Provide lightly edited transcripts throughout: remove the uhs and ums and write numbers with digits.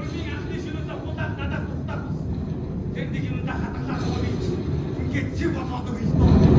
Өрмийн анхны шөнөөсөө худаад надаас тухтаад ус. Тэр нэг юмдаа хатгалаад байгаа би. Ингээд чи бодоод өгье л доо.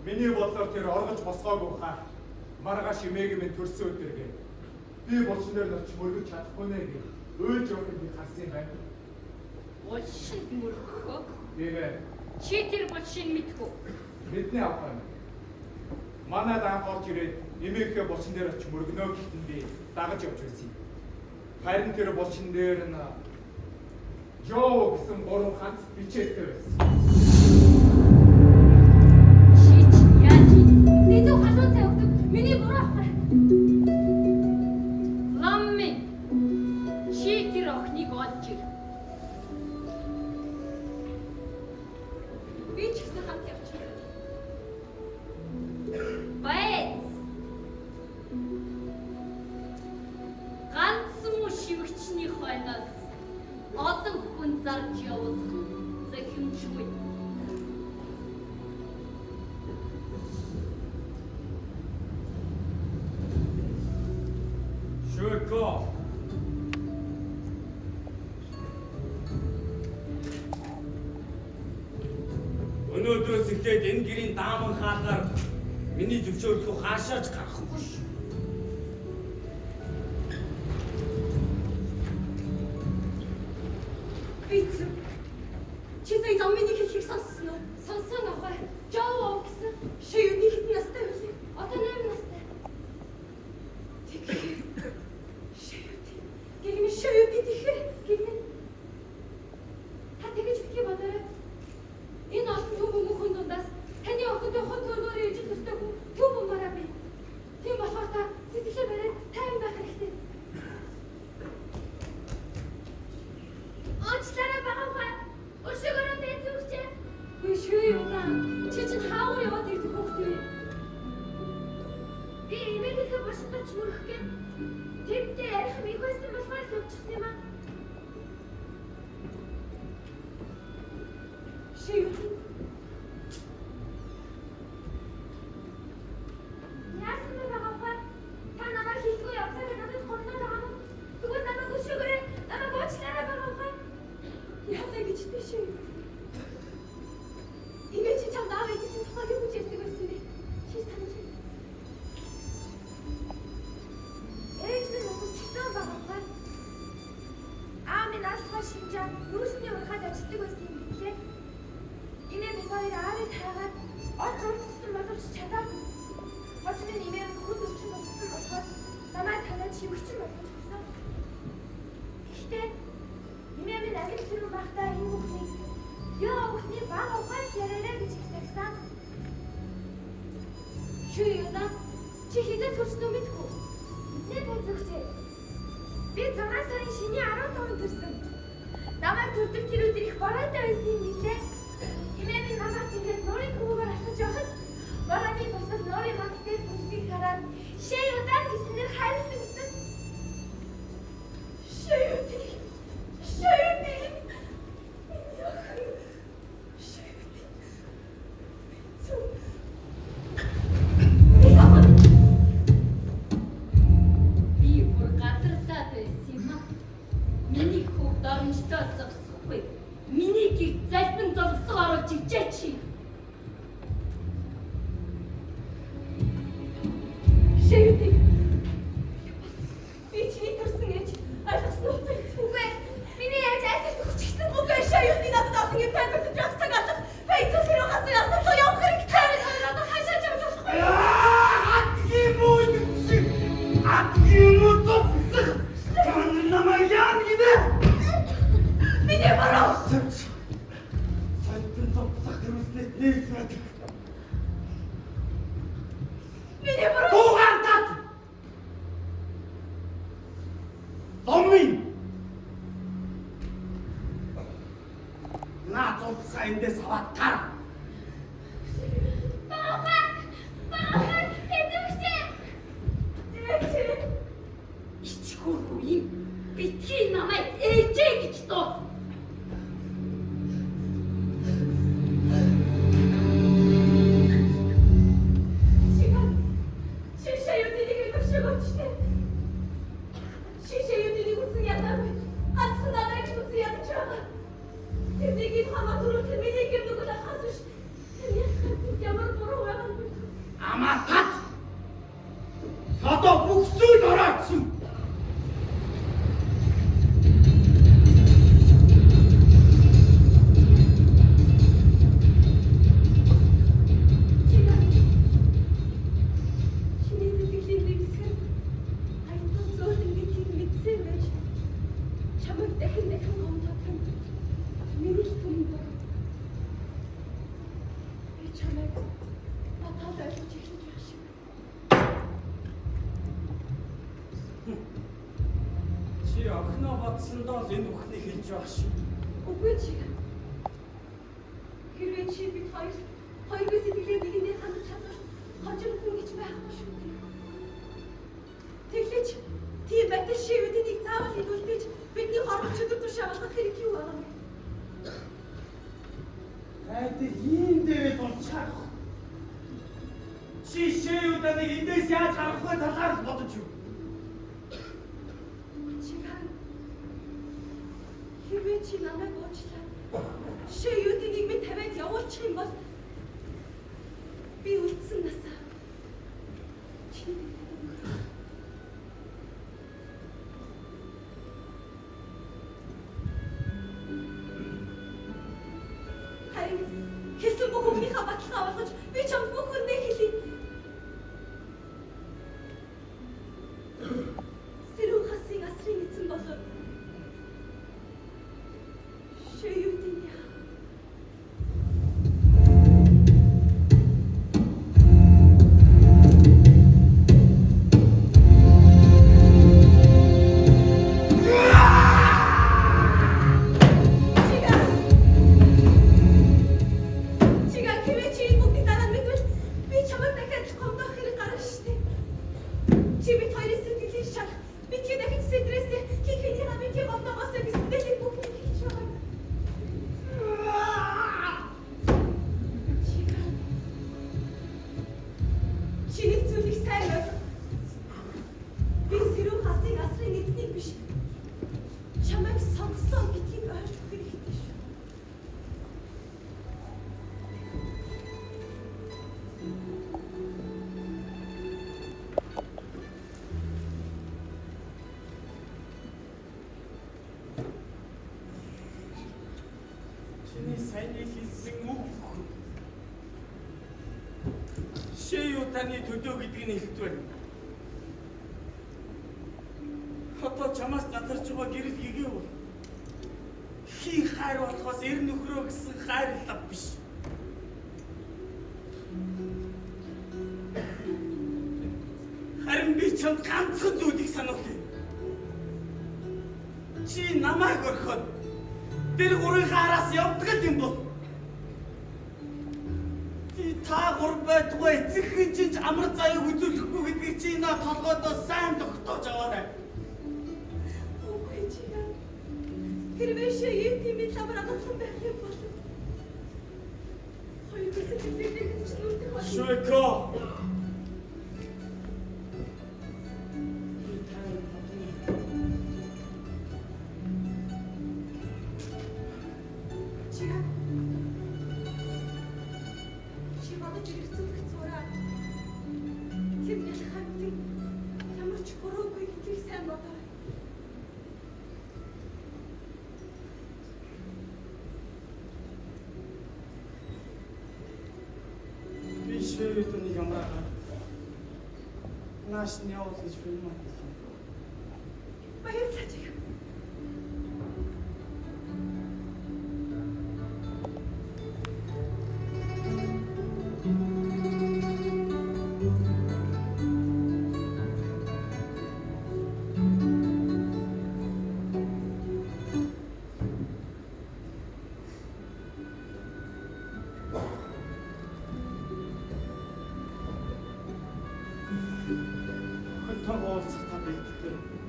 Миний бодлоор тэр оргож босгоогүй хаа. Маргааш имээг минь төрсөн өдөргээ. Би булчин дээр очиж мөргөж чадахгүй нэ гэж өөлж явахыг би харсан юм байна. Булчин мөргөхөө? Гээ. Чи тэр булчиныг мэдгүй. Мэднэ аваа. Манай даан орж ирээд имээхээ булчин дээр очиж мөргөнөө гэхдээ би дагаж явж байсан юм. Харин тэр булчин дээр нь Жоо гэсэн гурван ханц бичээстэй байсан. Нэтүү халуун цай өгдөг. Миний буруу ахгүй. Ламми. Чи тэр охиныг олж ир. Би ч гэсэн хамт явчихна. Байц. Ганц муу шивгчний хойноос олон хүн зарж явах захимжгүй. Шөөкөө. Өнөөдрөөс эхлээд энэ гэрийн дааман хаалгаар миний зөвшөөрлөө хаашаач гарахгүй ш. Бич. Чи сая замын их сонссон уу? Сонссон аваа. Жоо гэсэн. Шиүний хит настай байлээ. Одоо 8 настай. Гэгмэ шиү бидэхэ. Гэгмэ. Та тэгэж битгий бодорой. Энэ олон төв мөхөн дундаас таны охинтой хот төргөөр ижил төстэй хүн төв бомбараа бий. Тийм болохоор та сэтгэлээ бариад тайван байх хэрэгтэй. Очлаараа багаваа. Өшөөгөрөө дэцүүгчээ. Өшөө юу даа. Чи чинь хаагаар яваад ирдэг хөхтэй. Би имэйгээ босдоч мөрөх гээ. Тэмтэй ярих юм ихсэн болохоор л явчихсан юм аа. Шиү. Яасан бэ багаваа? Та намайг хийхгүй явсаар надад хурдан байгаа юм. Тэгвэл намайг өшөөгөрөө намайг уучлаарай багаваа. Яагаад гэж тийш юм? Имэж чи чам даавэ чи тухайг юу гэж ярьдаг байсан бэ? Чи санаж байна. Ээж минь уучлаа багаваа. Минь асгаа шинжаа нүүрсний урахад ажилладаг байсан юм гэлээ. Инээ бид хоёр аавыг хайгаад од зурцсан боловч чадаагүй. Хожны нэмээр хүн өвчин болсон төрснөө мэдгүй. Нэг үзэгчээ. Би 6 сарын шиний 15-нд төрсөн. Намайг төрдөг тэр өдөр их бороотой байсан юм билээ. Хэмээ би намайг тэгээд нуурын хөвгөөр алхаж явахад борооны тусад нуурын мангтээ бүсгийг хараад шээ удаан гэснээр хайрсан гэсэн. Шээ үтэг. Таны төдөө гэдгийг хэлдэг байна. Одоо чамаас затарч байгаа гэрэл гэгээ бол хий хайр болохоос эр нөхрөө гэсэн хайр лав биш. Харин би чамд ганцхан зүйлийг сануулъя. Чи намайг орхиод тэр гурвынхаа араас явдаг юм бол та гур байдгүй эцэгхэн чинь амар заяаг үзүүлэхгүй гэдгийг чи энэ толгойдоо сайн тогтоож аваарай. Үгүй чига. Хэрвээшээ ийм ламар агахан байх юм бол хоёр хэсэг хэлбэрийг ч нүрдэх болно. Шойко. Чига. Чи бодож ирсэн их зураа. Тэрний хамтын ямар ч буруугүй гэдгийг сайн бодоо. Би шөөд нэг амраа. Наш не явуулж фильм аа. Баярлалаа чига. Хөлтөг уулзах та бийдтэй.